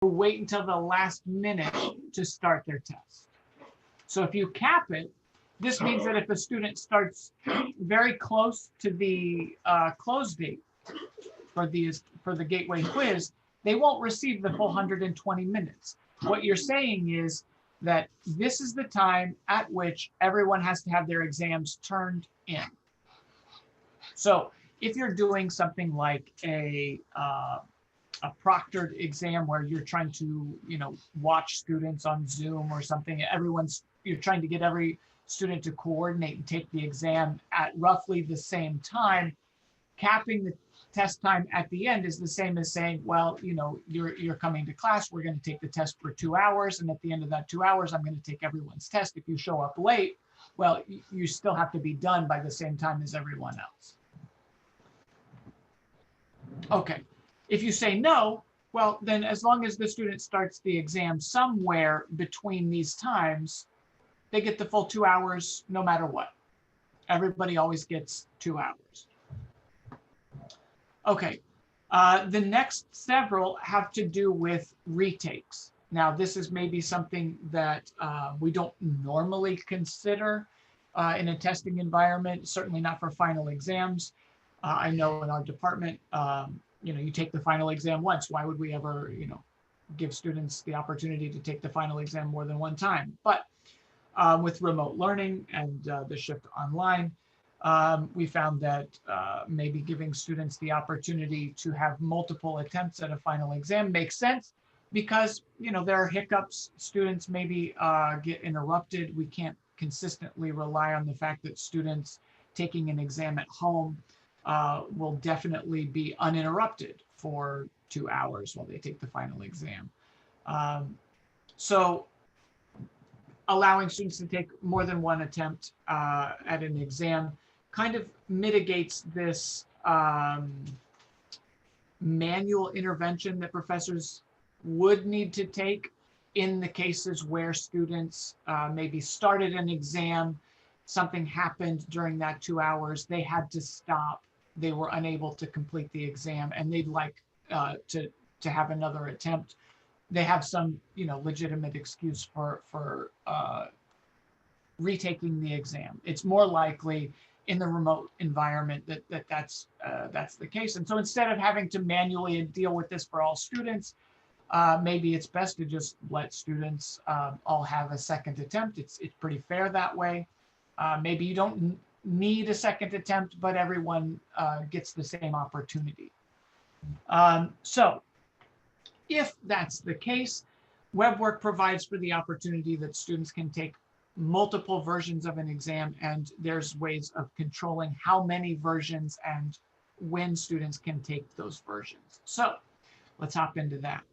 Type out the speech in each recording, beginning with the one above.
who wait until the last minute to start their test. So if you cap it, this means that if a student starts very close to the close date for the gateway quiz, they won't receive the full 120 minutes. What you're saying is that this is the time at which everyone has to have their exams turned in. So if you're doing something like a proctored exam where you're trying to, watch students on Zoom or something, you're trying to get every student to coordinate and take the exam at roughly the same time, capping the test time at the end is the same as saying, well, you're coming to class, we're going to take the test for 2 hours, and at the end of that 2 hours, I'm going to take everyone's test. If you show up late, well, you still have to be done by the same time as everyone else. Okay, if you say no, well, then as long as the student starts the exam somewhere between these times, they get the full 2 hours no matter what. Everybody always gets 2 hours. Okay, the next several have to do with retakes. Now, this is maybe something that we don't normally consider in a testing environment, certainly not for final exams. I know in our department, you take the final exam once. Why would we ever, give students the opportunity to take the final exam more than one time? But with remote learning and the shift online, we found that maybe giving students the opportunity to have multiple attempts at a final exam makes sense because, there are hiccups. Students maybe get interrupted. We can't consistently rely on the fact that students taking an exam at home will definitely be uninterrupted for 2 hours while they take the final exam. So allowing students to take more than one attempt at an exam kind of mitigates this manual intervention that professors would need to take in the cases where students maybe started an exam, something happened during that 2 hours, they had to stop, they were unable to complete the exam, and they'd like to have another attempt. They have some, legitimate excuse for retaking the exam. It's more likely in the remote environment that's the case. And so instead of having to manually deal with this for all students, maybe it's best to just let students all have a second attempt. It's pretty fair that way. Maybe you don't need a second attempt, but everyone gets the same opportunity. So if that's the case, WeBWorK provides for the opportunity that students can take multiple versions of an exam, and there's ways of controlling how many versions and when students can take those versions. So let's hop into that.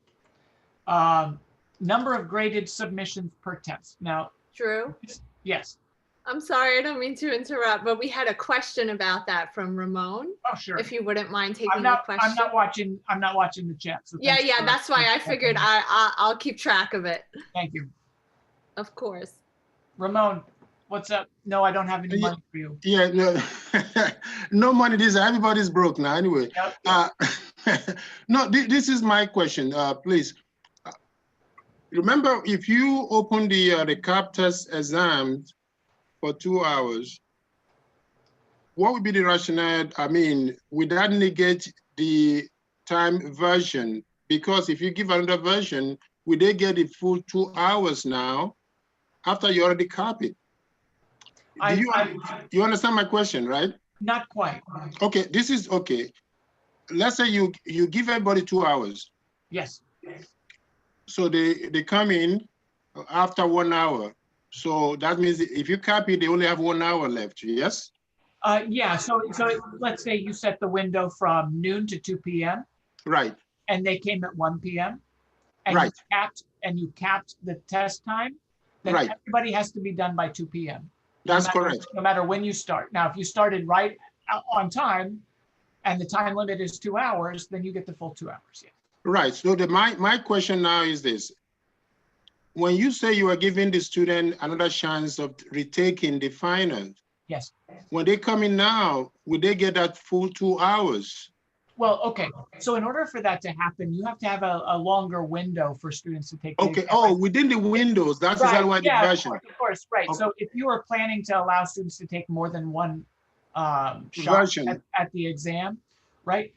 Number of graded submissions per test. Now, Drew? Yes. I'm sorry, I don't mean to interrupt, but we had a question about that from Ramon. Oh, sure. If you wouldn't mind taking the question. I'm not watching the chat. So yeah, that's why I figured I'll keep track of it. Thank you. Of course. Ramon, what's up? No, I don't have any money for you. Yeah, no, no money. Everybody's broke now anyway. Yep. No, this is my question, please. Remember, if you open the CAP test exam for 2 hours, what would be the rationale? I mean, would that negate the time version? Because if you give another version, would they get the full 2 hours now after you already copied? You understand my question, right? Not quite. Okay, this is okay. Let's say you give everybody 2 hours. Yes. So they come in after 1 hour. So that means if you copy, they only have 1 hour left, yes? Yeah, so let's say you set the window from noon to 2 p.m. Right. And they came at 1 p.m. And right. you capped the test time, then right. everybody has to be done by 2 p.m. That's correct. No matter when you start. Now, if you started right on time and the time limit is 2 hours, then you get the full 2 hours, yeah. Right, so my question now is this. When you say you are giving the student another chance of retaking the final, yes. When they come in now, will they get that full 2 hours? Well, okay, so in order for that to happen, you have to have a longer window for students to take the Okay, exam. oh, within the windows, that's Right, exactly why the yeah, version. of course, right. Okay. So if you are planning to allow students to take more than one shot Version. at the exam, right?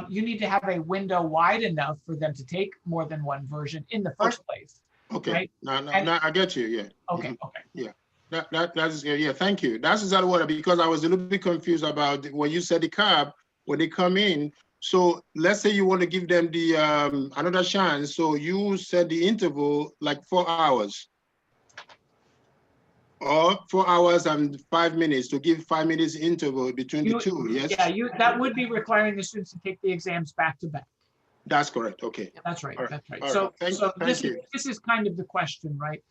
You need to have a window wide enough for them to take more than one version in the first place, Okay, right? now And- I get you, yeah. Okay, Mhm. okay. Yeah, that's, yeah, thank you. That's exactly what, because I was a little bit confused about when you said the cab, when they come in. So let's say you want to give them the another chance. So you said the interval like 4 hours. Or 4 hours and 5 minutes, to give 5 minutes interval between the two, yes? Yeah, that would be requiring the students to take the exams back to back. That's correct, okay. That's right, All right, that's right. all So, right. Thank you. this is kind of the question, right?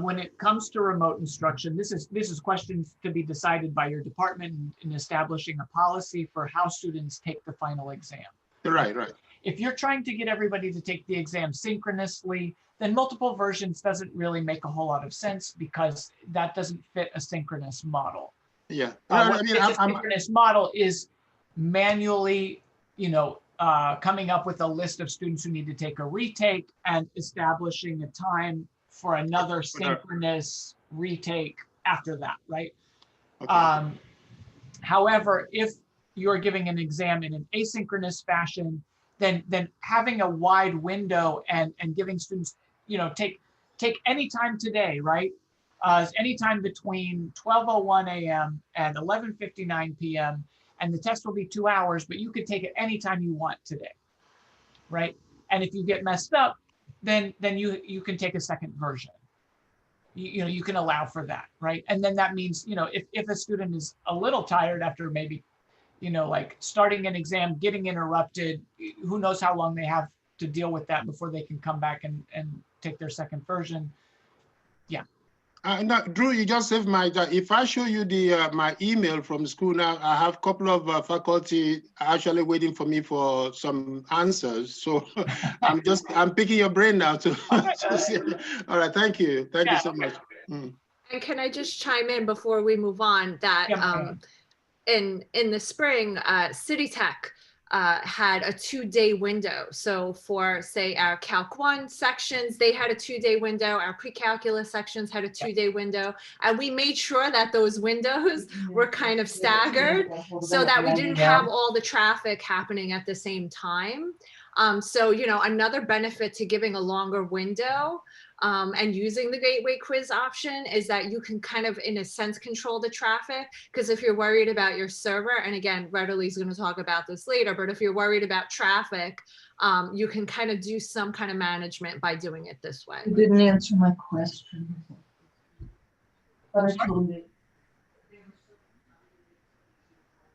When it comes to remote instruction, this is questions to be decided by your department in establishing a policy for how students take the final exam. Right. If you're trying to get everybody to take the exam synchronously, then multiple versions doesn't really make a whole lot of sense because that doesn't fit a synchronous model. Yeah. What fits a synchronous model is manually, coming up with a list of students who need to take a retake and establishing a time for another synchronous retake after that, right? Okay. However, if you're giving an exam in an asynchronous fashion, then having a wide window and giving students, take any time today, right? Anytime between 12:01 a.m. and 11:59 p.m. and the test will be 2 hours, but you could take it anytime you want today, right? And if you get messed up, then you can take a second version. You can allow for that, right? And then that means, if a student is a little tired after maybe, like starting an exam, getting interrupted, who knows how long they have to deal with that before they can come back and take their second version. Yeah. Now, Drew, you just saved my job. If I show you the my email from school now, I have a couple of faculty actually waiting for me for some answers. So I'm picking your brain now to see. All right, thank you so much. And can I just chime in before we move on that in the spring, City Tech had a 2-day window. So for, say, our Calc 1 sections, they had a 2-day window. Our pre-calculus sections had a 2-day window. And we made sure that those windows were kind of staggered so that we didn't have all the traffic happening at the same time. So, another benefit to giving a longer window and using the gateway quiz option is that you can kind of, in a sense, control the traffic. Because if you're worried about your server, and again, rederly is going to talk about this later, but if you're worried about traffic, you can kind of do some kind of management by doing it this way. You didn't answer my question. But I told you.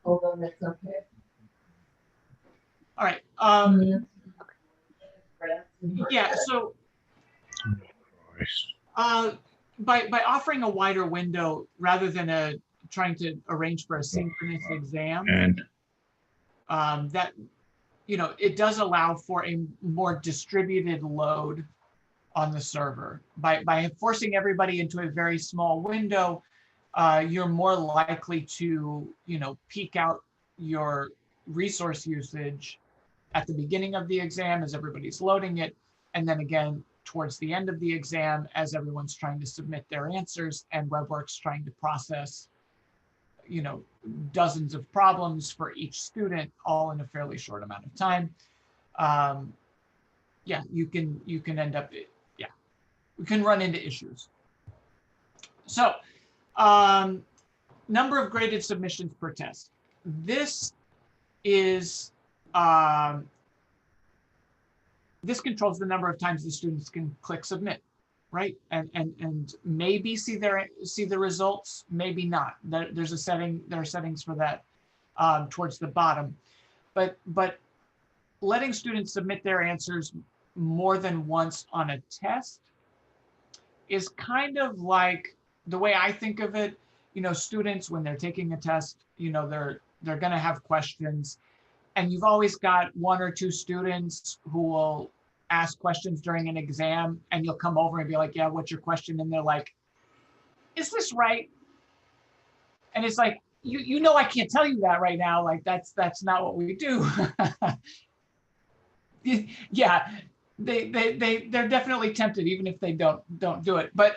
Hold on, that's okay. All right. Yeah, so by offering a wider window rather than trying to arrange for a synchronous exam, that it does allow for a more distributed load on the server. By forcing everybody into a very small window, you're more likely to peak out your resource usage at the beginning of the exam as everybody's loading it, and then again towards the end of the exam as everyone's trying to submit their answers and WeBWorK's trying to process dozens of problems for each student all in a fairly short amount of time. You can end up, we can run into issues. So number of graded submissions per test. This is this controls the number of times the students can click submit, right? And maybe see the results, maybe not. There are settings for that towards the bottom, but letting students submit their answers more than once on a test is kind of like, the way I think of it, students, when they're taking a test, they're going to have questions, and you've always got 1 or 2 students who will ask questions during an exam, and you'll come over and be like, yeah, what's your question? And they're like, is this right? And it's like, you know I can't tell you that right now. Like that's not what we do. Yeah, they're definitely tempted even if they don't do it. But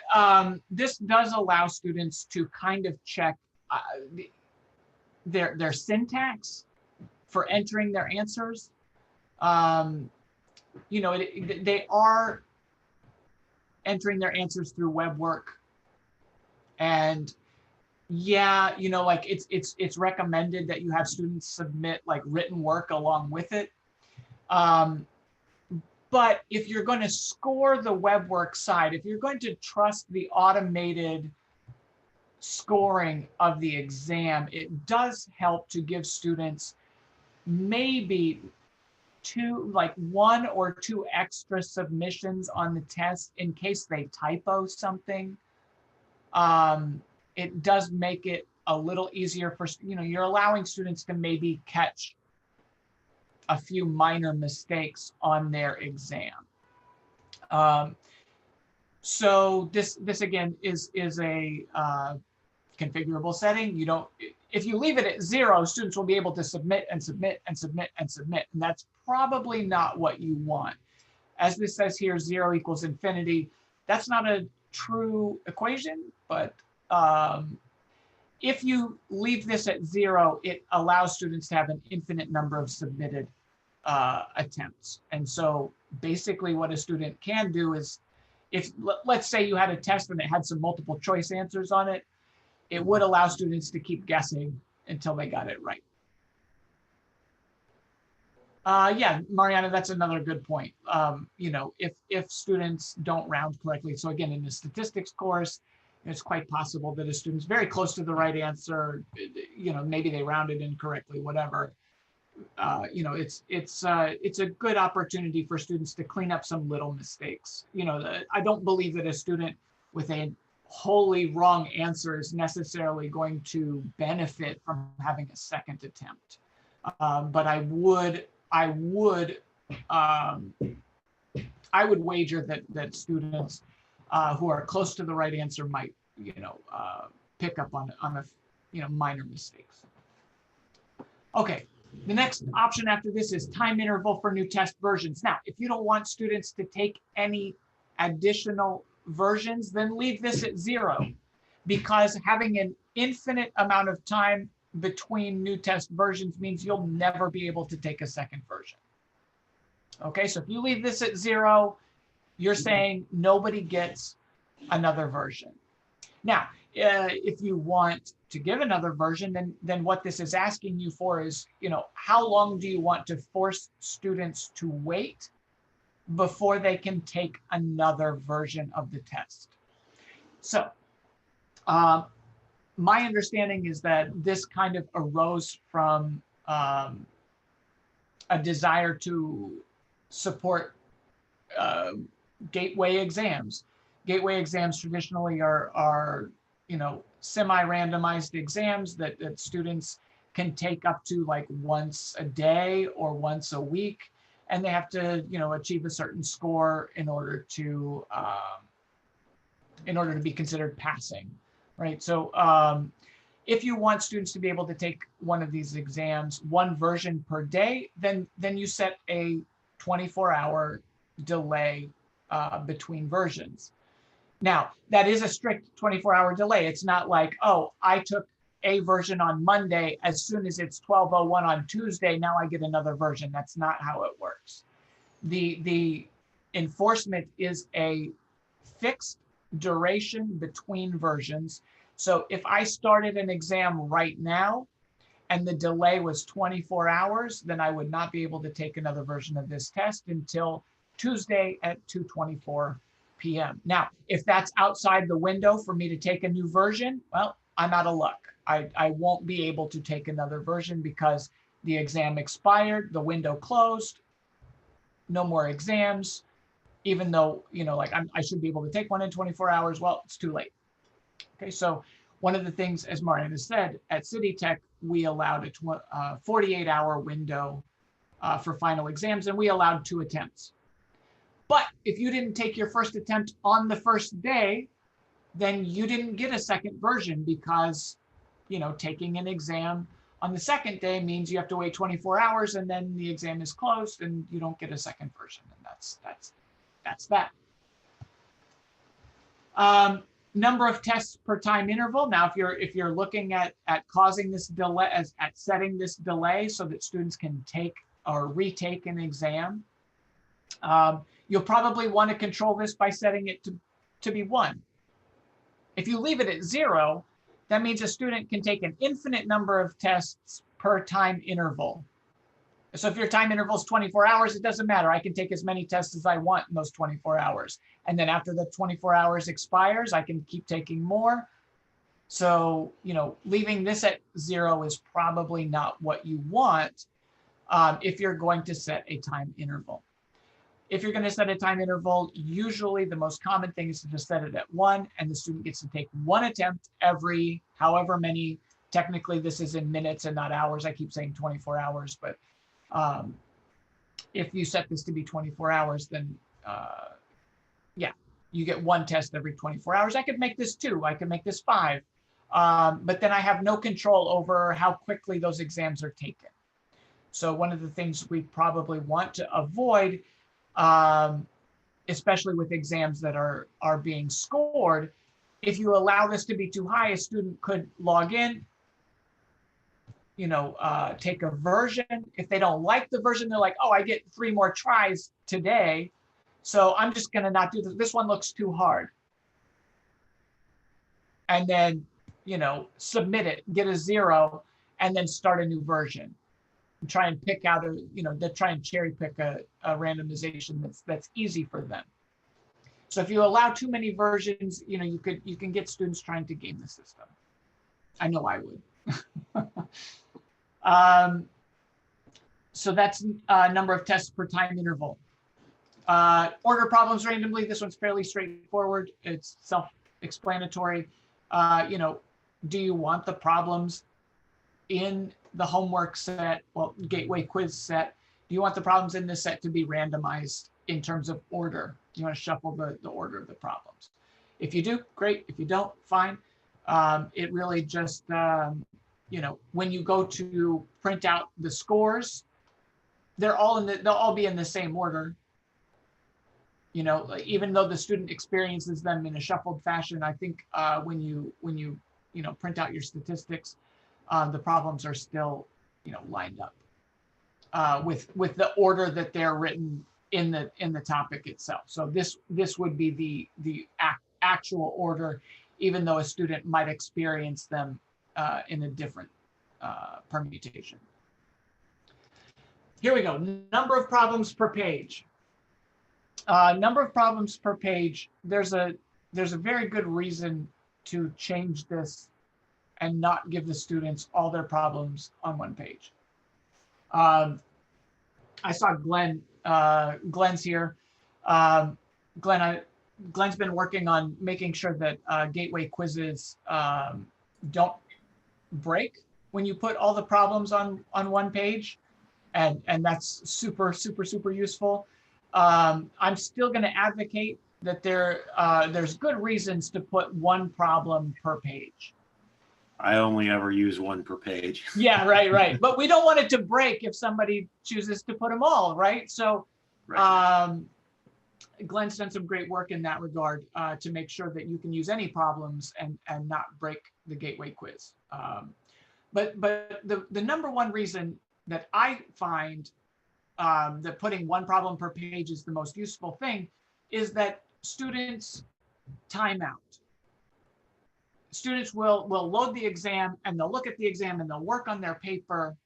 this does allow students to kind of check their syntax for entering their answers. You know, they are entering their answers through WeBWorK, and yeah, you know, like it's recommended that you have students submit like written work along with it. But if you're going to score the WeBWorK side, if you're going to trust the automated scoring of the exam, it does help to give students maybe one or two extra submissions on the test in case they typo something. It does make it a little easier for, you know, you're allowing students to maybe catch a few minor mistakes on their exam. So this again is a configurable setting. You don't, if you leave it at 0, students will be able to submit and submit and submit and submit, and that's probably not what you want. As this says here, 0 equals infinity. That's not a true equation, but if you leave this at 0, it allows students to have an infinite number of submitted attempts. And so basically what a student can do is, if let's say you had a test and it had some multiple choice answers on it, it would allow students to keep guessing until they got it right. Yeah, Mariana, that's another good point. You know, if students don't round correctly, so again, in the statistics course, it's quite possible that a student's very close to the right answer, you know, maybe they rounded incorrectly, whatever. You know, it's a good opportunity for students to clean up some little mistakes. You know, I don't believe that a student with a wholly wrong answer is necessarily going to benefit from having a second attempt. But I would wager that students who are close to the right answer might, you know, pick up on a, you know, minor mistakes. Okay, the next option after this is time interval for new test versions. Now, if you don't want students to take any additional versions, then leave this at 0, because having an infinite amount of time between new test versions means you'll never be able to take a second version. Okay, so if you leave this at 0, you're saying nobody gets another version. Now, if you want to give another version, then what this is asking you for is, you know, how long do you want to force students to wait before they can take another version of the test? So my understanding is that this kind of arose from a desire to support gateway exams. Gateway exams traditionally are you know, semi-randomized exams that students can take up to like once a day or once a week, and they have to, you know, achieve a certain score in order to be considered passing, right? So if you want students to be able to take one of these exams, one version per day, then you set a 24-hour delay between versions. Now, that is a strict 24-hour delay. It's not like, oh, I took a version on Monday, as soon as it's 12:01 on Tuesday, now I get another version. That's not how it works. The enforcement is a fixed duration between versions. So if I started an exam right now and the delay was 24 hours, then I would not be able to take another version of this test until Tuesday at 2:24 p.m. Now, if that's outside the window for me to take a new version, well, I'm out of luck. I won't be able to take another version because the exam expired, the window closed, no more exams, even though, you know, like I should be able to take one in 24 hours. Well, it's too late. Okay, so one of the things, as Mariana said, at City Tech, we allowed a 48-hour window for final exams, and we allowed 2 attempts. But if you didn't take your first attempt on the first day, then you didn't get a second version because taking an exam on the second day means you have to wait 24 hours and then the exam is closed and you don't get a second version. And that's that. Number of tests per time interval. Now, if you're looking at causing this delay, at setting this delay so that students can take or retake an exam, you'll probably want to control this by setting it to be 1. If you leave it at 0, that means a student can take an infinite number of tests per time interval. So if your time interval is 24 hours, it doesn't matter. I can take as many tests as I want in those 24 hours. And then after the 24 hours expires, I can keep taking more. So, leaving this at 0 is probably not what you want if you're going to set a time interval. If you're going to set a time interval, usually the most common thing is to just set it at 1, and the student gets to take 1 attempt every however many. Technically, this is in minutes and not hours. I keep saying 24 hours, but if you set this to be 24 hours, then yeah, you get 1 test every 24 hours. I could make this 2, I could make this 5, but then I have no control over how quickly those exams are taken. So one of the things we probably want to avoid, especially with exams that are being scored, if you allow this to be too high, a student could log in, take a version. If they don't like the version, they're like, oh, I get 3 more tries today, so I'm just going to not do this. This one looks too hard. And then, submit it, get a 0, and then start a new version. And try and pick out try and cherry pick a randomization that's easy for them. So if you allow too many versions, you can get students trying to game the system. I know I would. So that's number of tests per time interval. Order problems randomly. This one's fairly straightforward. It's self-explanatory. Do you want the problems in the homework set, gateway quiz set? Do you want the problems in this set to be randomized in terms of order? You want to shuffle the order of the problems. If you do, great. If you don't, fine. It really just, when you go to print out the scores, they'll all be in the same order. Even though the student experiences them in a shuffled fashion, I think when you print out your statistics, the problems are still, lined up with the order that they're written in the topic itself. So this would be the actual order, even though a student might experience them in a different permutation. Here we go. Number of problems per page. Number of problems per page. There's a very good reason to change this and not give the students all their problems on 1 page. I saw Glenn. Glenn's here. Glenn's been working on making sure that gateway quizzes don't break when you put all the problems on 1 page, and that's super useful. I'm still going to advocate that there's good reasons to put 1 problem per page. I only ever use 1 per page. Yeah, right. But we don't want it to break if somebody chooses to put them all, right? So right. Glenn's done some great work in that regard to make sure that you can use any problems and not break the gateway quiz. But the number 1 reason that I find that putting 1 problem per page is the most useful thing is that students time out. Students will load the exam and they'll look at the exam and they'll work on their paper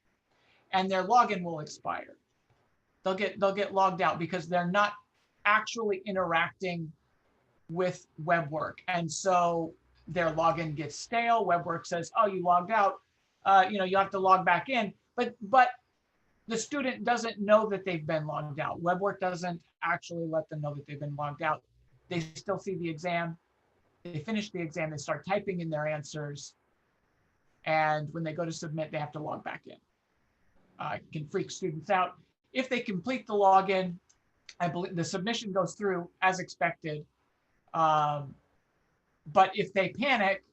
and their login will expire. They'll get logged out because they're not actually interacting with WeBWorK. And so their login gets stale. WeBWorK says, oh, you logged out. You have to log back in. But the student doesn't know that they've been logged out. WeBWorK doesn't actually let them know that they've been logged out. They still see the exam. They finish the exam, they start typing in their answers. And when they go to submit, they have to log back in. It can freak students out. If they complete the login, I believe the submission goes through as expected. But if they panic,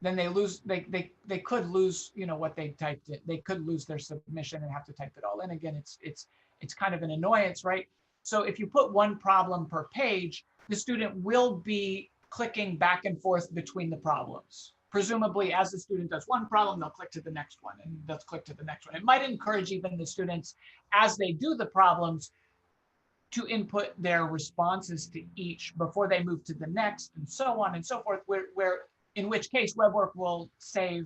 then they lose, they could lose, what they typed in. They could lose their submission and have to type it all in again. It's kind of an annoyance, right? So if you put one problem per page, the student will be clicking back and forth between the problems. Presumably, as the student does one problem, they'll click to the next one, and they'll click to the next one. It might encourage even the students, as they do the problems, to input their responses to each before they move to the next, and so on and so forth, where in which case WeBWorK will save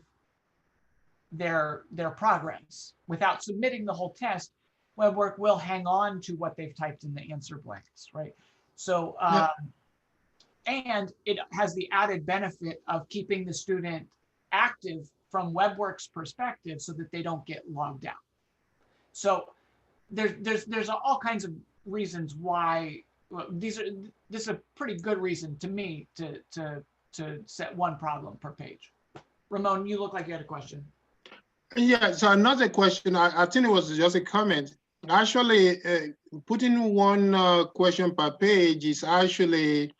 their progress. Without submitting the whole test, WeBWorK will hang on to what they've typed in the answer blanks, right? So, and it has the added benefit of keeping the student active from WeBWorK's perspective so that they don't get logged out. So there's all kinds of reasons why, well, this is a pretty good reason to me to set one problem per page. Ramon, you look like you had a question. Yeah, so another question, I think it was just a comment. Actually, putting one question per page is actually,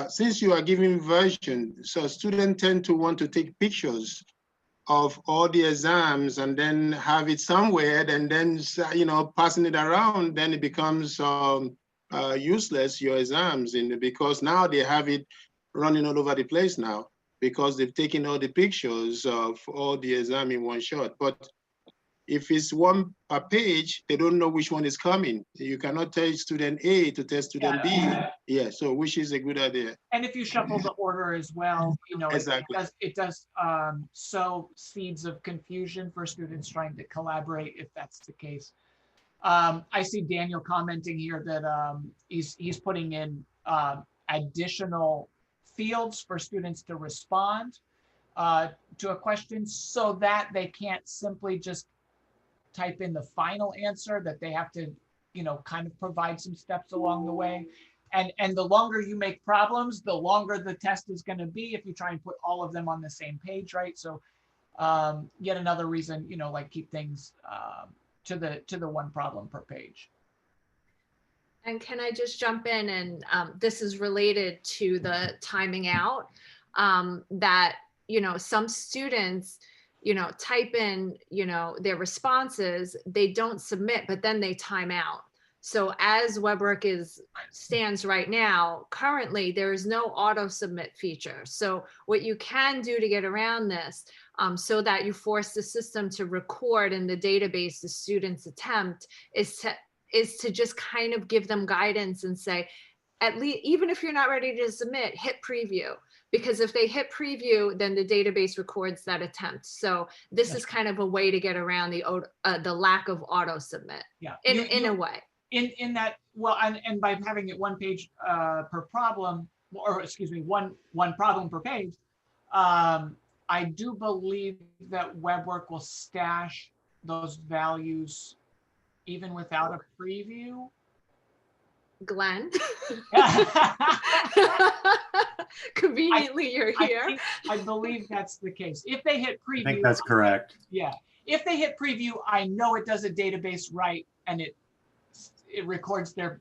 since you are giving version, so students tend to want to take pictures of all the exams and then have it somewhere, and then passing it around, then it becomes useless, your exams, because now they have it running all over the place now, because they've taken all the pictures of all the exam in one shot. But if it's one per page, they don't know which one is coming. You cannot tell student A to tell student B. Yeah, so which is a good idea. And if you shuffle the order as well, Exactly. it does sow seeds of confusion for students trying to collaborate, if that's the case. I see Daniel commenting here that he's putting in additional fields for students to respond to a question, so that they can't simply just type in the final answer, that they have to, kind of provide some steps along the way. And the longer you make problems, the longer the test is going to be if you try and put all of them on the same page, right? So yet another reason, like keep things to the one problem per page. And can I just jump in, and this is related to the timing out, that, some students, type in, their responses, they don't submit, but then they time out. So as WeBWorK stands right now, currently there is no auto submit feature. So what you can do to get around this, so that you force the system to record in the database the student's attempt, is to just kind of give them guidance and say, at least, even if you're not ready to submit, hit preview. Because if they hit preview, then the database records that attempt. So this is kind of a way to get around the lack of auto submit. Yeah. In a way. In that, well, and by having it one page per problem, or excuse me, one problem per page, I do believe that WeBWorK will stash those values even without a preview. Glenn. Conveniently, you're here. I believe that's the case. If they hit preview, I think that's correct. Yeah. If they hit preview, I know it does a database right, and it records their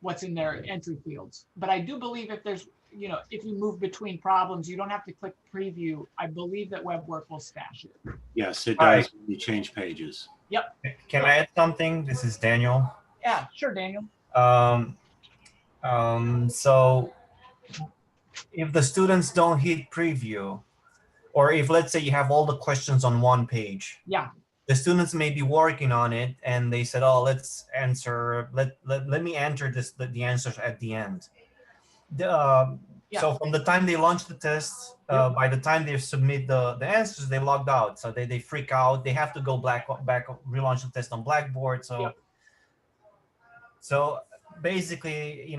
what's in their entry fields. But I do believe if there's, if you move between problems, you don't have to click preview. I believe that WeBWorK will stash it. Yes, it does. When you change pages. Yep. Can I add something? This is Daniel. Yeah, sure, Daniel. So if the students don't hit preview, or if let's say you have all the questions on one page, yeah, the students may be working on it and they said, oh, let's answer, let me enter the answers at the end. So from the time they launch the test, by the time they submit the answers, they logged out. So they freak out. They have to go back, relaunch the test on Blackboard. So, so basically,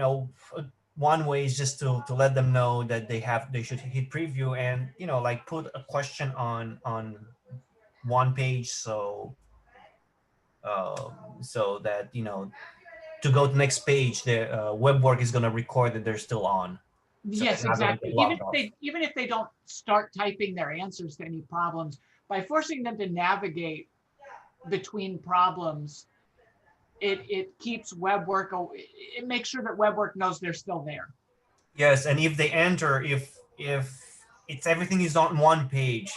one way is just to let them know that they should hit preview and, like put a question on one page. So, so that, to go to the next page, the WeBWorK is going to record that they're still on. So yes, exactly. Even if they don't start typing their answers to any problems, by forcing them to navigate between problems, it keeps WeBWorK. It makes sure that WeBWorK knows they're still there. Yes, and if they enter, if it's everything is on one page,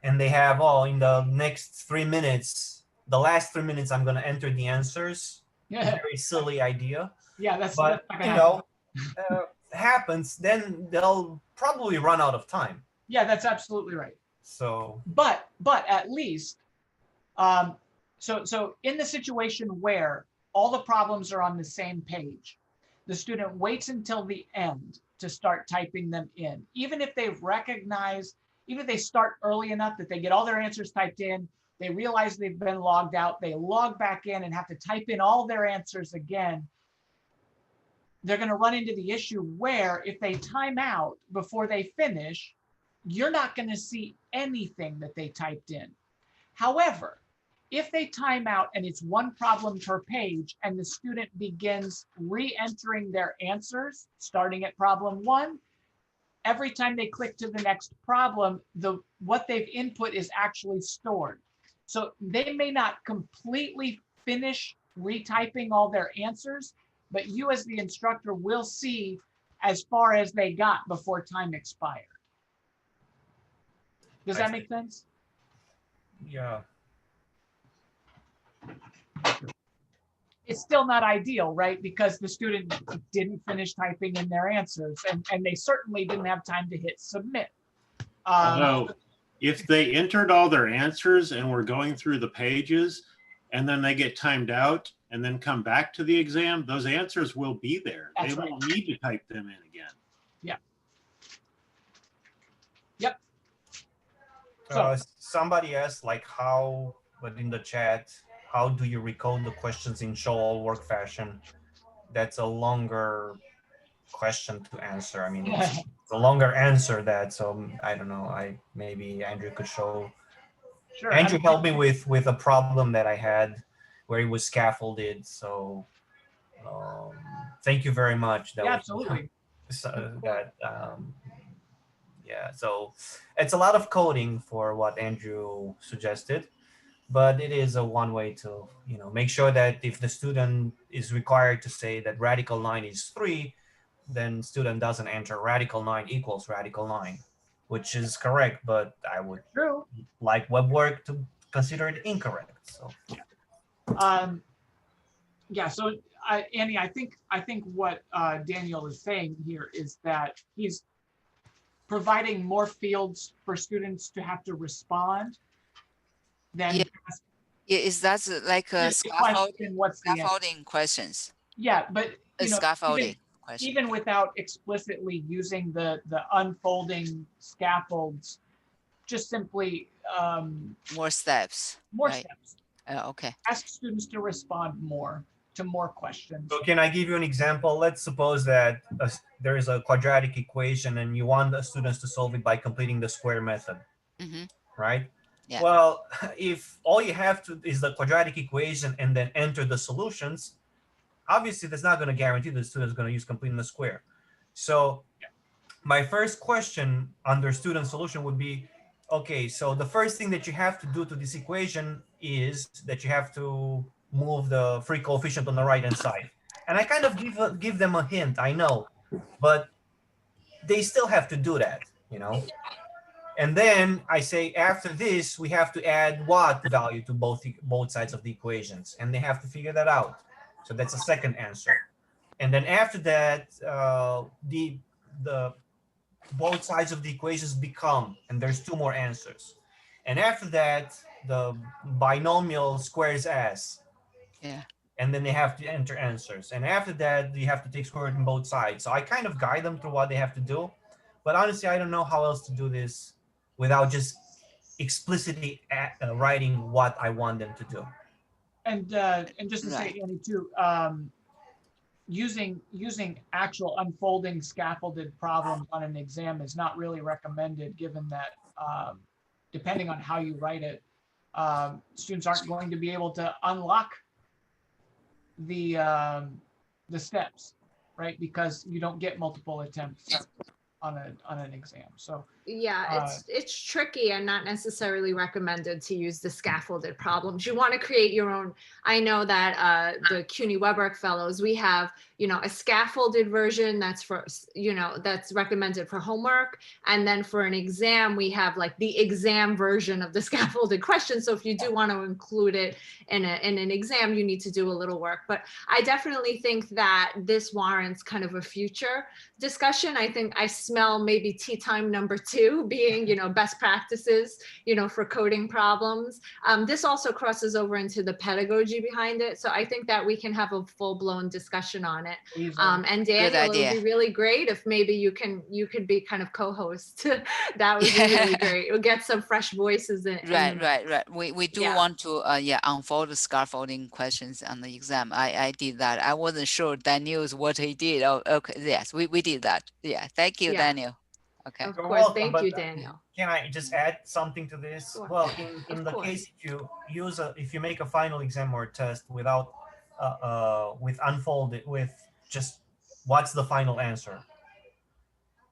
and they have, oh, in the next 3 minutes, the last 3 minutes, I'm going to enter the answers. Yeah, Very silly idea, yeah, that's but not you gonna know, happens. Then they'll probably run out of time. yeah, that's absolutely right. So But at least, so in the situation where all the problems are on the same page, the student waits until the end to start typing them in. Even if they've recognized, even if they start early enough that they get all their answers typed in, they realize they've been logged out, they log back in and have to type in all their answers again, they're going to run into the issue where if they time out before they finish, you're not going to see anything that they typed in. However, if they time out and it's one problem per page and the student begins re-entering their answers, starting at problem 1, every time they click to the next problem, what they've input is actually stored. So they may not completely finish retyping all their answers, but you as the instructor will see as far as they got before time expired. Does that make sense? yeah. It's still not ideal, right? Because the student didn't finish typing in their answers and they certainly didn't have time to hit submit. Although, if they entered all their answers and were going through the pages and then they get timed out and then come back to the exam, those answers will be there. That's They right. won't need to type them in again. Yeah. Yep. So, Somebody asked, like, how, but in the chat, how do you recode the questions in show all work fashion? That's a longer question to answer. I mean, it's a longer answer that, so I don't know. Maybe Andrew could show. sure. Andrew helped me with a problem that I had where it was scaffolded. So thank you very much. That Yeah, was, absolutely. yeah, so it's a lot of coding for what Andrew suggested, but it is a one way to, make sure that if the student is required to say that radical 9 is 3, then student doesn't enter radical 9 equals radical 9, which is correct, but I would True. like WeBWorK to consider it incorrect. So yeah, so Annie, I think what Daniel is saying here is that he's providing more fields for students to have to respond than Is that like a question, what's the answer? scaffolding questions? Yeah, but Scaffolding question. even without explicitly using the unfolding scaffolds, just simply more steps. more right? steps. Okay. Ask students to respond more to more questions. So can I give you an example? Let's suppose that there is a quadratic equation and you want the students to solve it by completing the square method, right? Yeah. Well, if all you have to is the quadratic equation and then enter the solutions, obviously that's not going to guarantee the student is going to use completing the square. So my first question under student solution would be, okay, so the first thing that you have to do to this equation is that you have to move the free coefficient on the right hand side. And I kind of give them a hint, I know, but they still have to do that, And then I say, after this, we have to add what value to both sides of the equations, and they have to figure that out. So that's a second answer. And then after that, the both sides of the equations become, and there's 2 more answers. And after that, the binomial squares as. Yeah. And then they have to enter answers. And after that, you have to take square root in both sides. So I kind of guide them through what they have to do. But honestly, I don't know how else to do this without just explicitly writing what I want them to do. And just to say, Annie, too, using actual unfolding scaffolded problems on an exam is not really recommended, given that depending on how you write it, students aren't going to be able to unlock the steps, right? Because you don't get multiple attempts on an exam. So Yeah, it's tricky and not necessarily recommended to use the scaffolded problems. You want to create your own. I know that the CUNY WeBWorK fellows, we have, you know, a scaffolded version that's for, you know, that's recommended for homework. And then for an exam, we have like the exam version of the scaffolded question. So if you do want to include it in an exam, you need to do a little work. But I definitely think that this warrants kind of a future discussion. I think I smell maybe tea time number 2 being, you know, best practices, you know, for coding problems. This also crosses over into the pedagogy behind it. So I think that we can have a full-blown discussion on it. And Daniel, it would be really great if maybe you could be kind of co-host. That would be really great. We'll get some fresh voices in. Right. We do want to unfold the scaffolding questions on the exam. I did that. I wasn't sure Daniel's what he did. Oh, okay. Yes, we did that. Yeah. Thank you, Daniel. Okay. Of course. Thank you, Daniel. Can I just add something to this? Sure. Well, in the case if you make a final exam or test without with unfolded with just what's the final answer,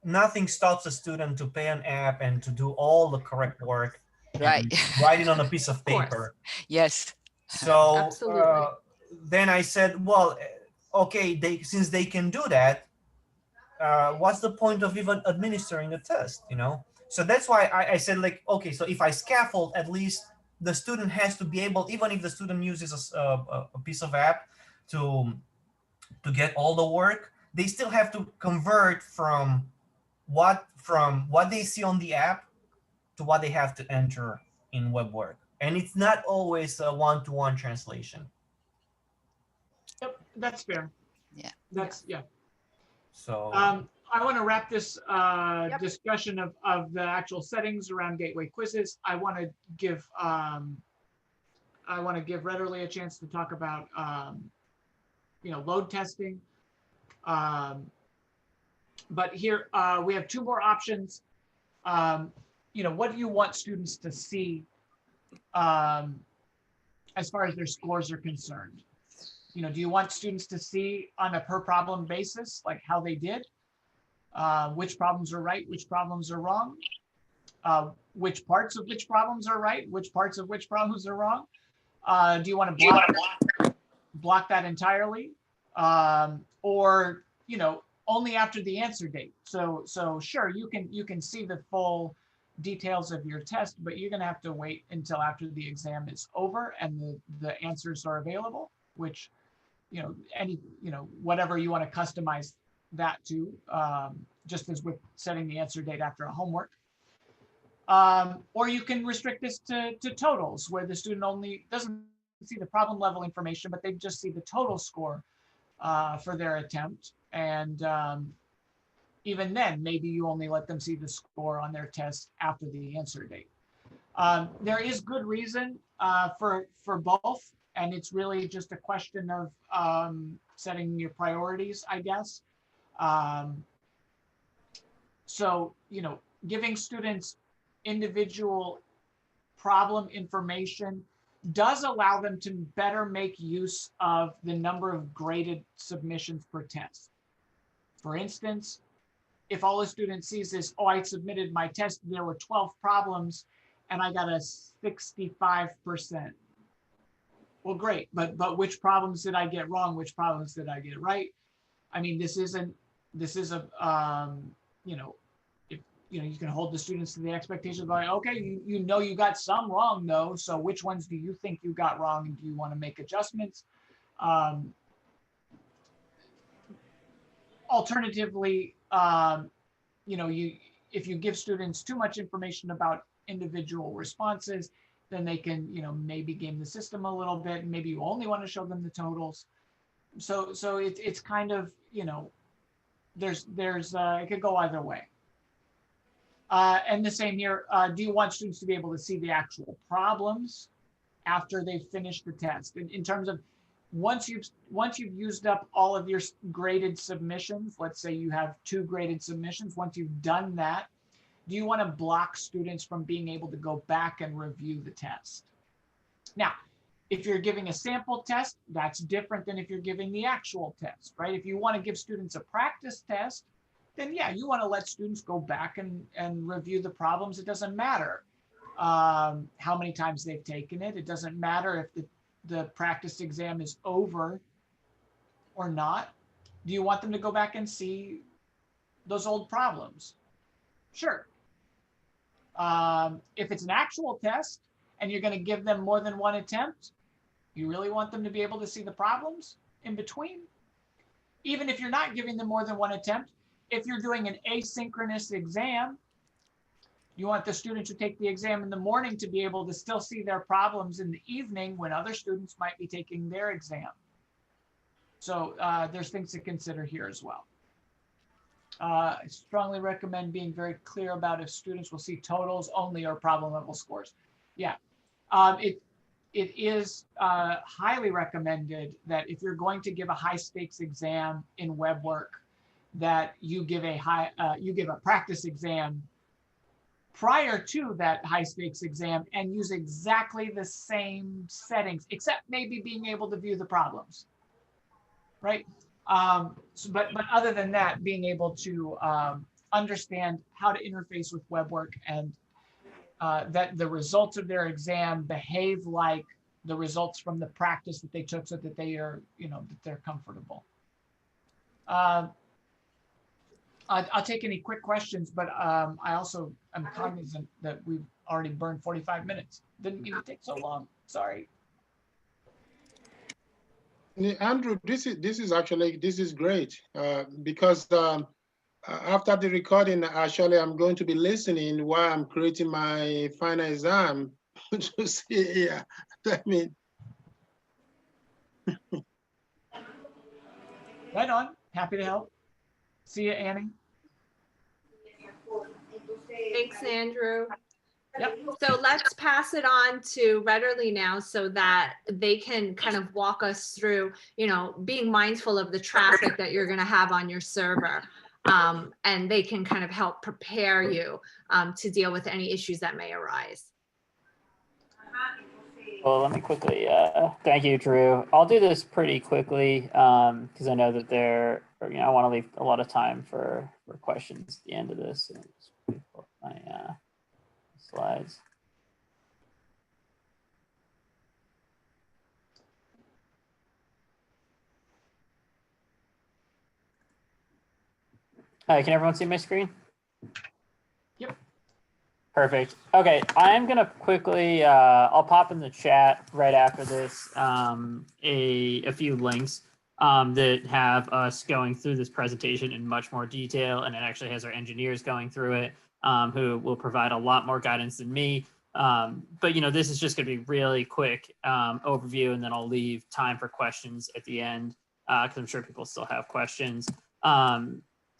nothing stops a student to pay an app and to do all the correct work. Right. Write it on a piece of paper. Yes. So then I said, well, okay, since they can do that, what's the point of even administering a test, you know? So that's why I said, like, okay, so if I scaffold, at least the student has to be able, even if the student uses a piece of app to get all the work, they still have to convert from what they see on the app to what they have to enter in WeBWorK. And it's not always a one-to-one translation. Yep, that's fair. Yeah. Yeah. So I want to wrap this discussion of the actual settings around gateway quizzes. I want to give Rederly a chance to talk about you know, load testing. But here we have 2 more options. You know, what do you want students to see as far as their scores are concerned? You know, do you want students to see on a per problem basis, like how they did? Which problems are right, which problems are wrong? Which parts of which problems are right, which parts of which problems are wrong? Do you want to block that entirely? Or, you know, only after the answer date? So sure, you can see the full details of your test, but you're going to have to wait until after the exam is over and the answers are available, which, you know, whatever you want to customize that to, just as with setting the answer date after a homework. Or you can restrict this to totals, where the student only doesn't see the problem level information, but they just see the total score for their attempt. And even then, maybe you only let them see the score on their test after the answer date. There is good reason for both, and it's really just a question of setting your priorities, I guess. So, you know, giving students individual problem information does allow them to better make use of the number of graded submissions per test. For instance, if all a student sees is, oh, I submitted my test, there were 12 problems and I got a 65%. Well, great, but which problems did I get wrong? Which problems did I get right? I mean, this is a, you know, if, you know, you can hold the students to the expectations of like, okay, you know, you got some wrong though. So which ones do you think you got wrong? And do you want to make adjustments? Alternatively, you know, if you give students too much information about individual responses, then they can, you know, maybe game the system a little bit. Maybe you only want to show them the totals. So it's kind of, you know, there's it could go either way. And the same here. Do you want students to be able to see the actual problems after they've finished the test? In terms of once you've used up all of your graded submissions, let's say you have 2 graded submissions. Once you've done that, do you want to block students from being able to go back and review the test? Now, if you're giving a sample test, that's different than if you're giving the actual test, right? If you want to give students a practice test, then yeah, you want to let students go back and review the problems. It doesn't matter how many times they've taken it. It doesn't matter if the practice exam is over or not. Do you want them to go back and see those old problems? Sure. If it's an actual test and you're going to give them more than one attempt, you really want them to be able to see the problems in between? Even if you're not giving them more than one attempt, if you're doing an asynchronous exam, you want the students who take the exam in the morning to be able to still see their problems in the evening when other students might be taking their exam. So there's things to consider here as well. I strongly recommend being very clear about if students will see totals only or problem level scores. Yeah, it is highly recommended that if you're going to give a high stakes exam in WeBWorK, that you give a practice exam prior to that high stakes exam and use exactly the same settings, except maybe being able to view the problems, right? But other than that, being able to understand how to interface with WeBWorK and that the results of their exam behave like the results from the practice that they took, so that they are, that they're comfortable. I'll take any quick questions, but I also am cognizant that we've already burned 45 minutes. Didn't mean to take so long. Sorry. Andrew, this is great because after the recording, actually, I'm going to be listening while I'm creating my final exam to see. Yeah, I mean, Right on. Happy to help. See you, Annie. Thanks, Andrew. Yep. So let's pass it on to Rederly now so that they can kind of walk us through, being mindful of the traffic that you're going to have on your server. And they can kind of help prepare you to deal with any issues that may arise. Well, let me quickly, thank you, Drew. I'll do this pretty quickly because I know that I want to leave a lot of time for questions at the end of this. And pull up my slides. Hi, can everyone see my screen? Yep. Perfect. Okay, I'm gonna quickly, I'll pop in the chat right after this a few links that have us going through this presentation in much more detail, and it actually has our engineers going through it, who will provide a lot more guidance than me. But this is just gonna be really quick overview, and then I'll leave time for questions at the end because I'm sure people still have questions.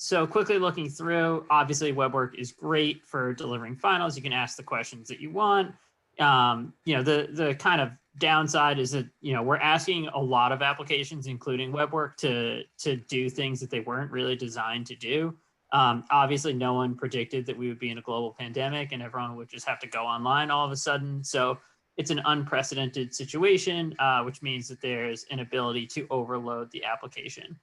So quickly looking through, obviously WeBWorK is great for delivering finals. You can ask the questions that you want. The kind of downside is that, we're asking a lot of applications, including WeBWorK, to do things that they weren't really designed to do. Obviously, no one predicted that we would be in a global pandemic and everyone would just have to go online all of a sudden. So it's an unprecedented situation, which means that there's an ability to overload the application.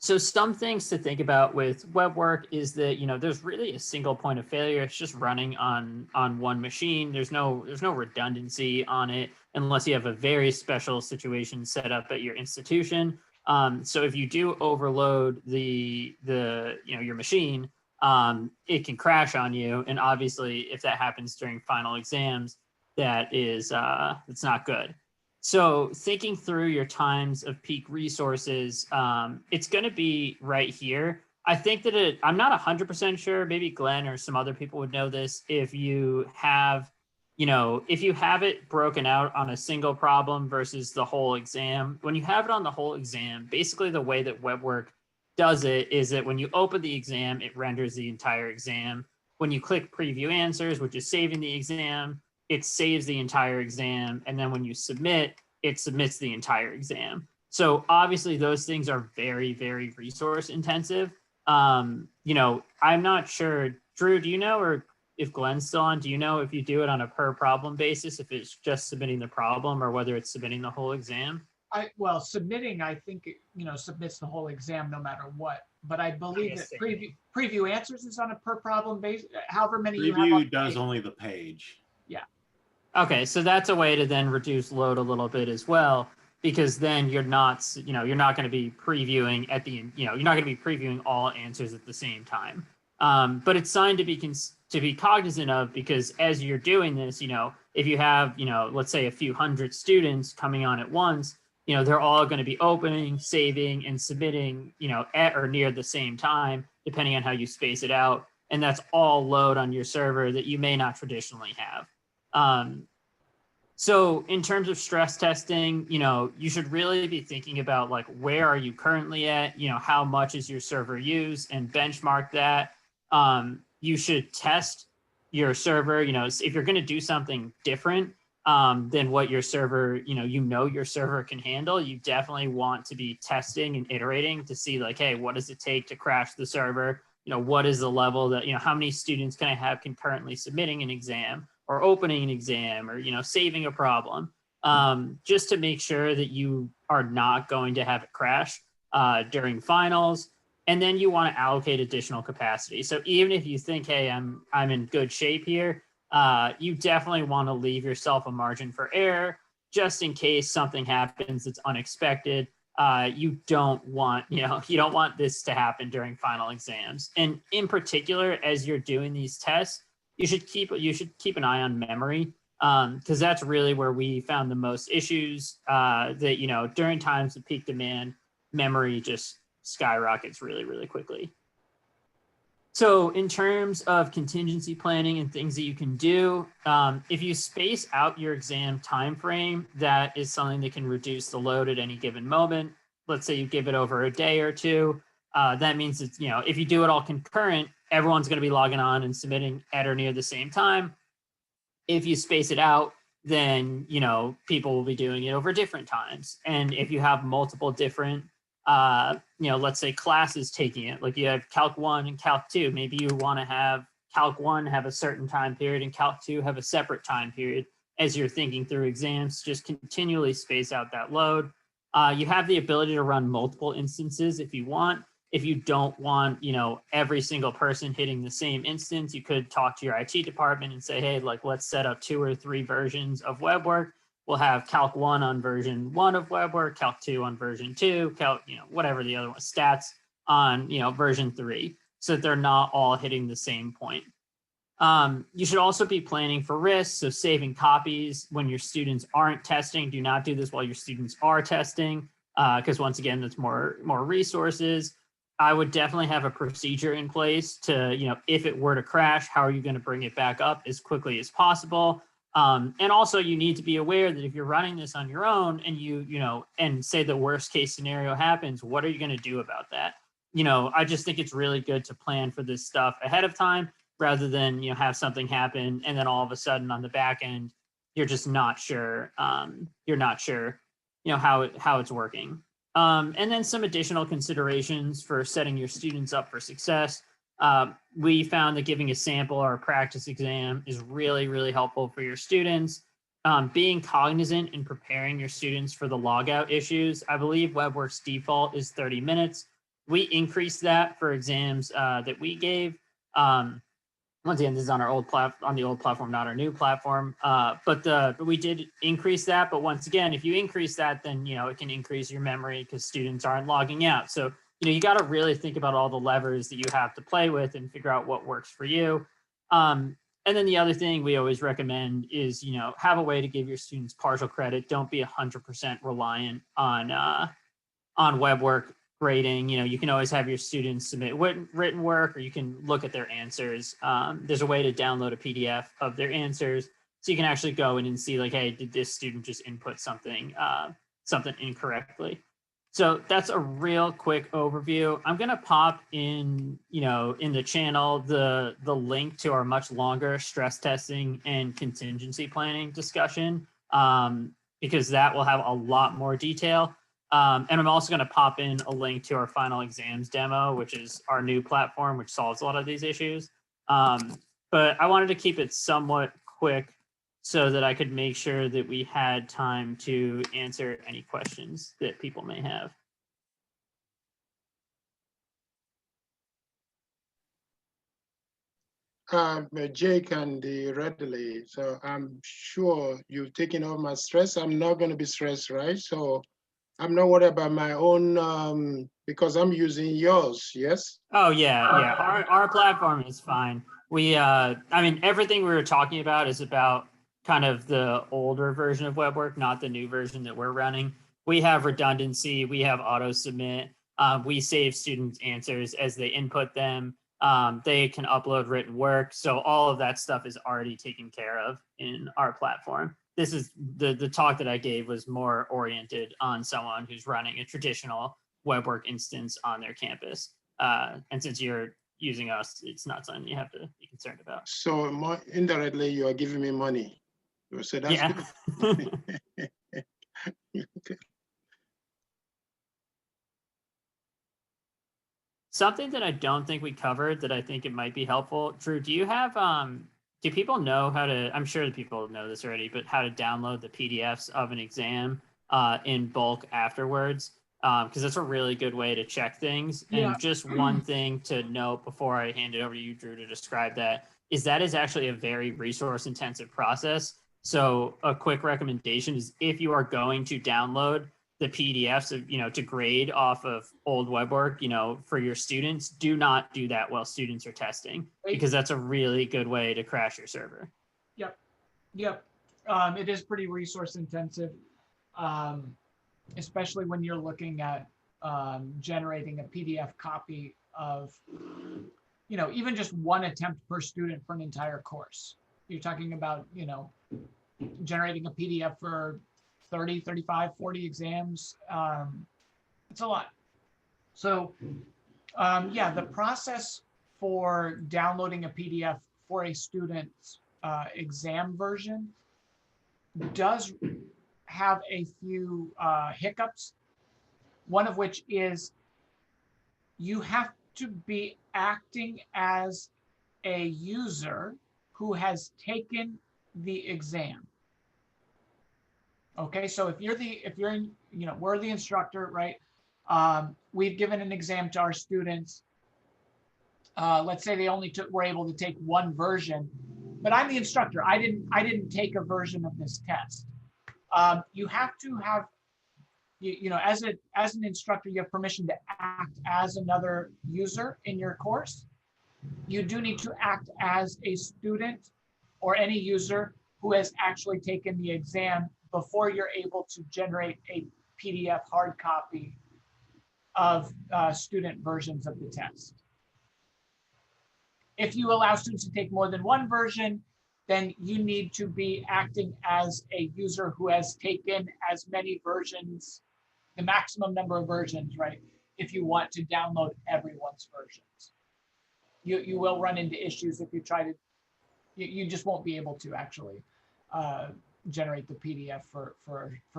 So some things to think about with WeBWorK is that, there's really a single point of failure. It's just running on one machine. There's no redundancy on it unless you have a very special situation set up at your institution. So if you do overload your machine, it can crash on you. And obviously, if that happens during final exams, it's not good. So thinking through your times of peak resources, it's going to be right here. I think that I'm not 100% sure, maybe Glenn or some other people would know this. If you have, it broken out on a single problem versus the whole exam, when you have it on the whole exam, basically the way that WeBWorK does it is that when you open the exam, it renders the entire exam. When you click preview answers, which is saving the exam, it saves the entire exam. And then when you submit, it submits the entire exam. So obviously those things are very, very resource intensive. I'm not sure, Drew, do you know, or if Glenn's still on, do you know if you do it on a per problem basis, if it's just submitting the problem or whether it's submitting the whole exam? Well, submitting, I think, submits the whole exam no matter what. But I believe that preview answers is on a per problem basis, however many you have on Preview does only the page. Yeah. Okay, so that's a way to then reduce load a little bit as well, because then you're not going to be previewing at the, you're not going to be previewing all answers at the same time. But it's something to be cognizant of, because as you're doing this, if you have, let's say a few hundred students coming on at once, they're all going to be opening, saving, and submitting, at or near the same time, depending on how you space it out. And that's all load on your server that you may not traditionally have. So in terms of stress testing, you should really be thinking about like, where are you currently at? How much is your server used, and benchmark that. You should test your server, if you're going to do something different than what your server, your server can handle, you definitely want to be testing and iterating to see like, hey, what does it take to crash the server? What is the level that, how many students can I have concurrently submitting an exam or opening an exam or, saving a problem, just to make sure that you are not going to have it crash during finals. And then you want to allocate additional capacity. So even if you think, hey, I'm in good shape here, you definitely want to leave yourself a margin for error just in case something happens that's unexpected. You don't want this to happen during final exams. And in particular, as you're doing these tests, you should keep an eye on memory, because that's really where we found the most issues. That during times of peak demand, memory just skyrockets really, really quickly. So in terms of contingency planning and things that you can do, if you space out your exam time frame, that is something that can reduce the load at any given moment. Let's say you give it over a day or two. That means it's, if you do it all concurrent, everyone's going to be logging on and submitting at or near the same time. If you space it out, then, people will be doing it over different times. And if you have multiple different let's say classes taking it, like you have Calc 1 and Calc 2, maybe you want to have Calc 1 have a certain time period and Calc 2 have a separate time period. As you're thinking through exams, just continually space out that load. You have the ability to run multiple instances if you want. If you don't want, every single person hitting the same instance, you could talk to your IT department and say, hey, like, let's set up 2 or 3 versions of WeBWorK. We'll have Calc 1 on version 1 of WeBWorK, Calc 2 on version 2, Calc, whatever the other one, stats on, version 3, so that they're not all hitting the same point. You should also be planning for risks, so saving copies when your students aren't testing. Do not do this while your students are testing, because once again, that's more resources. I would definitely have a procedure in place to, if it were to crash, how are you going to bring it back up as quickly as possible? And also you need to be aware that if you're running this on your own and and say the worst case scenario happens, what are you going to do about that? I just think it's really good to plan for this stuff ahead of time rather than, have something happen and then all of a sudden on the back end, you're just not sure. You're not sure, how it's working. And then some additional considerations for setting your students up for success. We found that giving a sample or a practice exam is really, really helpful for your students. Being cognizant and preparing your students for the logout issues. I believe WeBWorK's default is 30 minutes. We increased that for exams that we gave. Once again, this is on our on the old platform, not our new platform. But we did increase that. But once again, if you increase that, then it can increase your memory because students aren't logging out. So you got to really think about all the levers that you have to play with and figure out what works for you. And then the other thing we always recommend is, have a way to give your students partial credit. Don't be 100% reliant on WeBWorK grading. You can always have your students submit written work, or you can look at their answers. There's a way to download a PDF of their answers. So you can actually go in and see like, hey, did this student just input something incorrectly? So that's a real quick overview. I'm going to pop in, in the channel, the link to our much longer stress testing and contingency planning discussion, because that will have a lot more detail. And I'm also going to pop in a link to our final exams demo, which is our new platform, which solves a lot of these issues. But I wanted to keep it somewhat quick so that I could make sure that we had time to answer any questions that people may have. Jake and the Redley. So I'm sure you've taken off my stress. I'm not going to be stressed, right? So I'm not worried about my own because I'm using yours. Yes. Oh yeah, yeah. Our platform is fine. We, I mean, everything we were talking about is about kind of the older version of WeBWorK, not the new version that we're running. We have redundancy. We have auto submit. We save students' answers as they input them. They can upload written work. So all of that stuff is already taken care of in our platform. This is the talk that I gave was more oriented on someone who's running a traditional WeBWorK instance on their campus. And since you're using us, it's not something you have to be concerned about. So indirectly, you are giving me money. So that's yeah. good. Something that I don't think we covered that I think it might be helpful. Drew, do you have, do people know how to, I'm sure that people know this already, but how to download the PDFs of an exam in bulk afterwards? Because that's a really good way to check things. Yeah. And just one thing to note before I hand it over to you, Drew, to describe that is actually a very resource intensive process. So a quick recommendation is if you are going to download the PDFs of, to grade off of old WeBWorK, for your students, do not do that while students are testing, because that's a really good way to crash your server. Yep. It is pretty resource intensive, especially when you're looking at generating a PDF copy of, even just one attempt per student for an entire course. You're talking about, generating a PDF for 30, 35, 40 exams. It's a lot. So yeah, the process for downloading a PDF for a student's exam version does have a few hiccups. One of which is you have to be acting as a user who has taken the exam. Okay, so if you're in, we're the instructor, right? We've given an exam to our students. Let's say they only were able to take one version, but I'm the instructor. I didn't take a version of this test. You have to have, as an instructor, you have permission to act as another user in your course. You do need to act as a student or any user who has actually taken the exam before you're able to generate a PDF hard copy of student versions of the test. If you allow students to take more than one version, then you need to be acting as a user who has taken as many versions, the maximum number of versions, right? If you want to download everyone's versions. You will run into issues if you try to, you just won't be able to actually generate the PDF for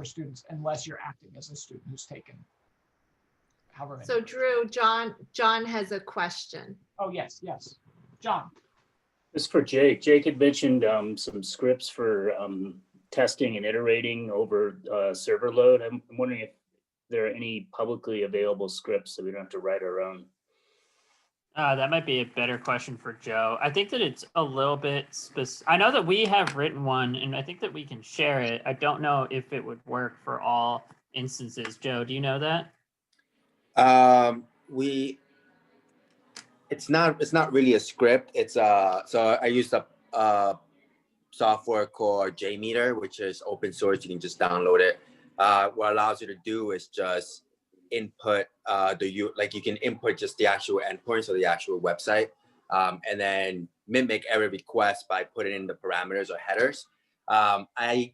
students unless you're acting as a student who's taken however many. So Drew, John has a question. Oh, yes. John. This is for Jake. Jake had mentioned some scripts for testing and iterating over server load. I'm wondering if there are any publicly available scripts so we don't have to write our own. That might be a better question for Joe. I think that it's a little bit specific. I know that we have written one, and I think that we can share it. I don't know if it would work for all instances. Joe, do you know that? It's not really a script. It's so I used a software called JMeter, which is open source. You can just download it. What allows you to do is just input you can input just the actual endpoints or the actual website, and then mimic every request by putting in the parameters or headers. I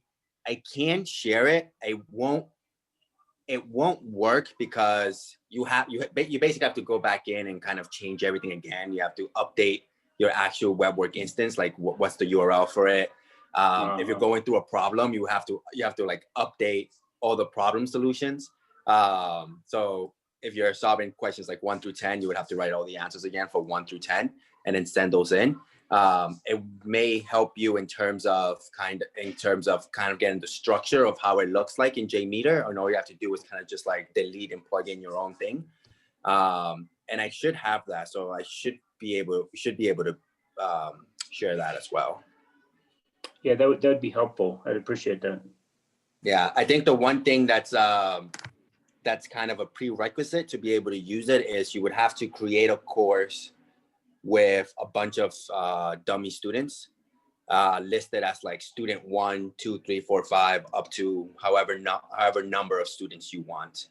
can share it. It won't work because you basically have to go back in and kind of change everything again. You have to update your actual WeBWorK instance, like what's the URL for it. If you're going through a problem, you have to like update all the problem solutions. So if you're solving questions like 1 through 10, you would have to write all the answers again for 1 through 10 and then send those in. It may help you in terms of kind of getting the structure of how it looks like in JMeter, and all you have to do is kind of just like delete and plug in your own thing. And I should have that, so I should be able to share that as well. Yeah, that would be helpful. I'd appreciate that. Yeah, I think the one thing that's kind of a prerequisite to be able to use it is you would have to create a course with a bunch of dummy students listed as like student 1, 2, 3, 4, 5, up to however number of students you want.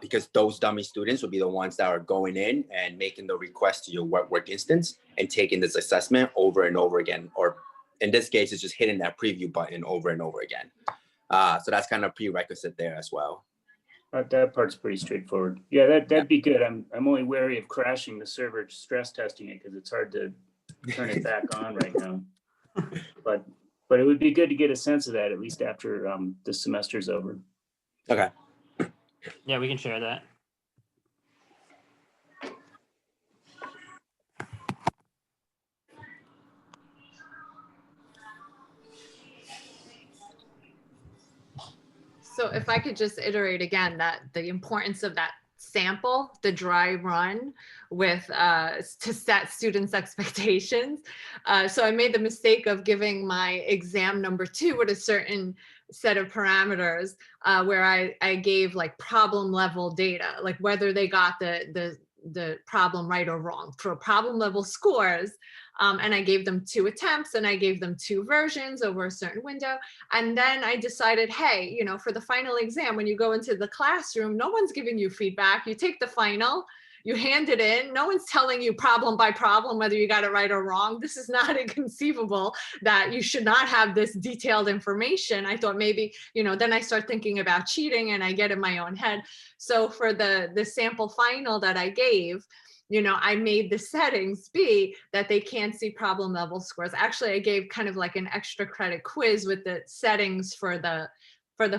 Because those dummy students will be the ones that are going in and making the request to your WeBWorK instance and taking this assessment over and over again, or in this case, it's just hitting that preview button over and over again. So that's kind of prerequisite there as well. That part's pretty straightforward. Yeah, that'd be good. I'm only wary of crashing the server stress testing it because it's hard to turn it back on right now. But it would be good to get a sense of that at least after the semester's over. Okay. Yeah, we can share that. So if I could just iterate again that the importance of that sample, the dry run with to set students' expectations. So I made the mistake of giving my exam number 2 with a certain set of parameters where I gave like problem level data, like whether they got the problem right or wrong for problem level scores. And I gave them 2 attempts and I gave them 2 versions over a certain window. And then I decided, hey, you know, for the final exam, when you go into the classroom, no one's giving you feedback. You take the final, you hand it in. No one's telling you problem by problem whether you got it right or wrong. This is not inconceivable that you should not have this detailed information. I thought maybe, you know, then I start thinking about cheating and I get in my own head. So for the sample final that I gave, you know, I made the settings be that they can't see problem level scores. Actually, I gave kind of like an extra credit quiz with the settings for the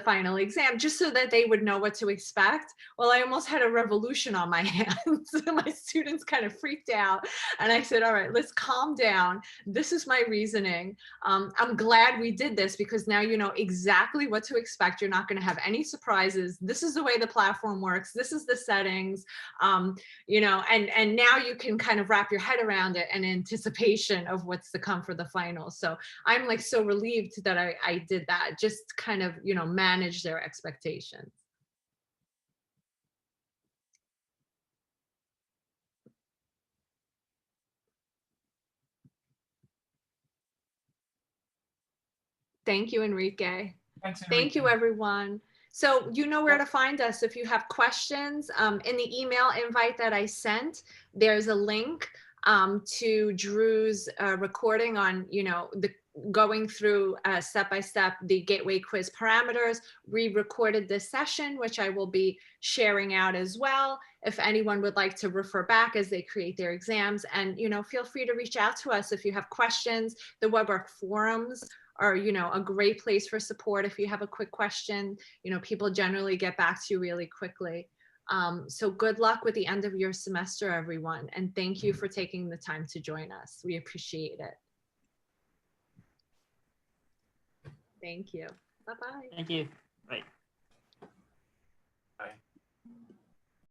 final exam, just so that they would know what to expect. Well, I almost had a revolution on my hands. My students kind of freaked out. And I said, all right, let's calm down. This is my reasoning. I'm glad we did this because now you know exactly what to expect. You're not going to have any surprises. This is the way the platform works. This is the settings, you know, and now you can kind of wrap your head around it in anticipation of what's to come for the final. So I'm like so relieved that I did that, just kind of, you know, manage their expectations. Thank you, Enrique. Thanks, Thank you, Enrique. everyone. So you know where to find us if you have questions. In the email invite that I sent, there's a link to Drew's recording on, you know, the going through step by step the gateway quiz parameters. We recorded this session, which I will be sharing out as well. If anyone would like to refer back as they create their exams, and you know, feel free to reach out to us if you have questions. The WeBWorK forums are, you know, a great place for support. If you have a quick question, you know, people generally get back to you really quickly. So good luck with the end of your semester, everyone. And thank you for taking the time to join us. We appreciate it. Thank you. Bye-bye. Thank you.